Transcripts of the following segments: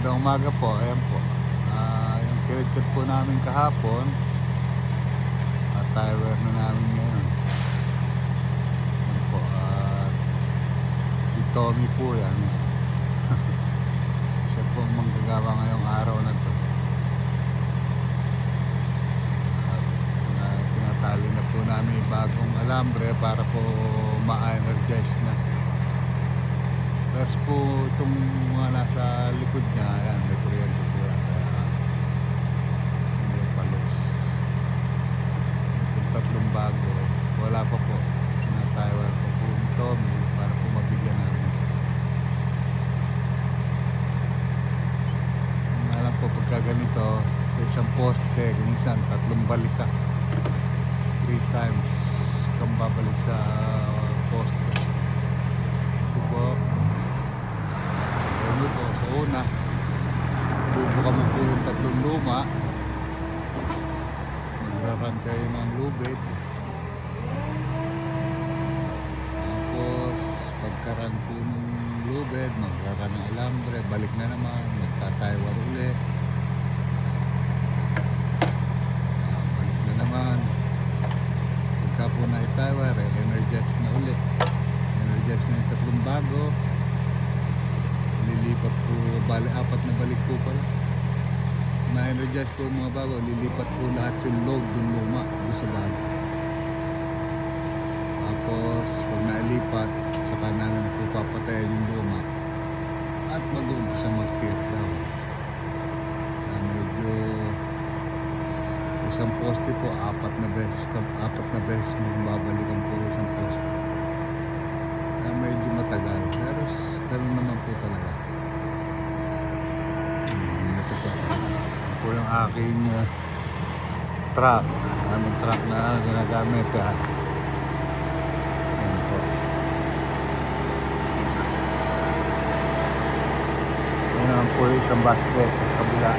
Magandang umaga po, ayan po. Yung kirit po namin kahapon at timer na namin ngayon. Ayan po, si Tommy po yan. Siya po ang manggagawa ngayong araw na to. At tinatali na po namin yung bagong alambre para po ma-energize na. Tapos po itong mga nasa likod niya, ayan, may kuryente po yan, kaya may palos. Itong tatlong bago, wala pa po, sinatayawar pa po yung Tommy para po mabigyan namin. Alam po, pagka ganito sa isang poste, minsan tatlong balik ka, 3 times kang babalik sa poste. Kasi po po sa una, bubuka mo po yung tatlong luma, magraran kayo ng lubid, tapos pagkaran po ng lubid, magraran ng alambre, balik na naman, magtataywar uli, balik na naman, pagka po na itaywar, energize na uli, energize na yung tatlong bago, lilipat po, apat na balik po pala, na-energize po mga bago, lilipat po lahat yung load dun luma doon sa bago. Tapos pag nailipat, saka namin po papatayan yung luma at mag-uumpisa mag-tear down. Medyo isang poste po, apat na beses magbabalikan po isang poste. Medyo matagal, pero ganun naman po talaga. Ito po yung aking truck, aming truck na ginagamit. Ayan po. Ayan naman po yung isang basket sa kabila.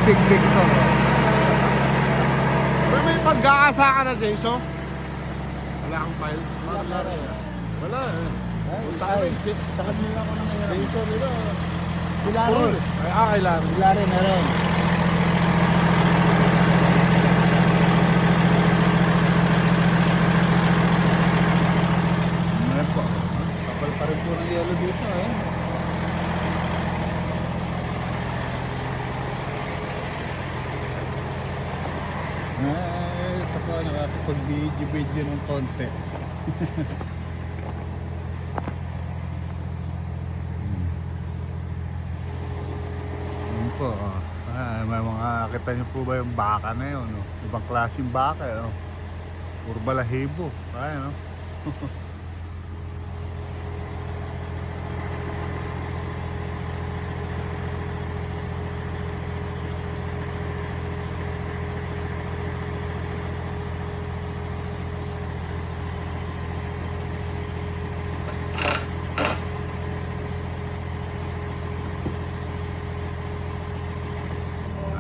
Big to. Pero may pag-aasa ka na, Jason? Wala kang file? Wala eh. Punta ka rin. Sa kanila ko na ngayon. Jason nila. Pilari. Kailangan. Pilari meron. Ayan po. Kapal pa rin po ng yellow dito eh. Ito po, nakakapag-video ng konti. Ayan po. May mga kita niyo po ba yung baka na yun? No? Ibang klaseng baka. No? Puro balahibo. Ayan, no?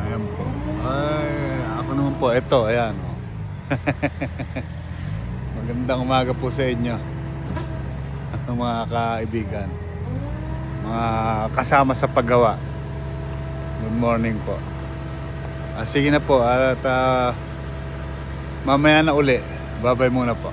Ayan po. Ay, ako naman po. Ito, ayan. Oh. Magandang umaga po sa inyo. Mga kaibigan. Mga kasama sa paggawa. Good morning po. Sige na po. At mamaya na uli. Bye-bye muna po.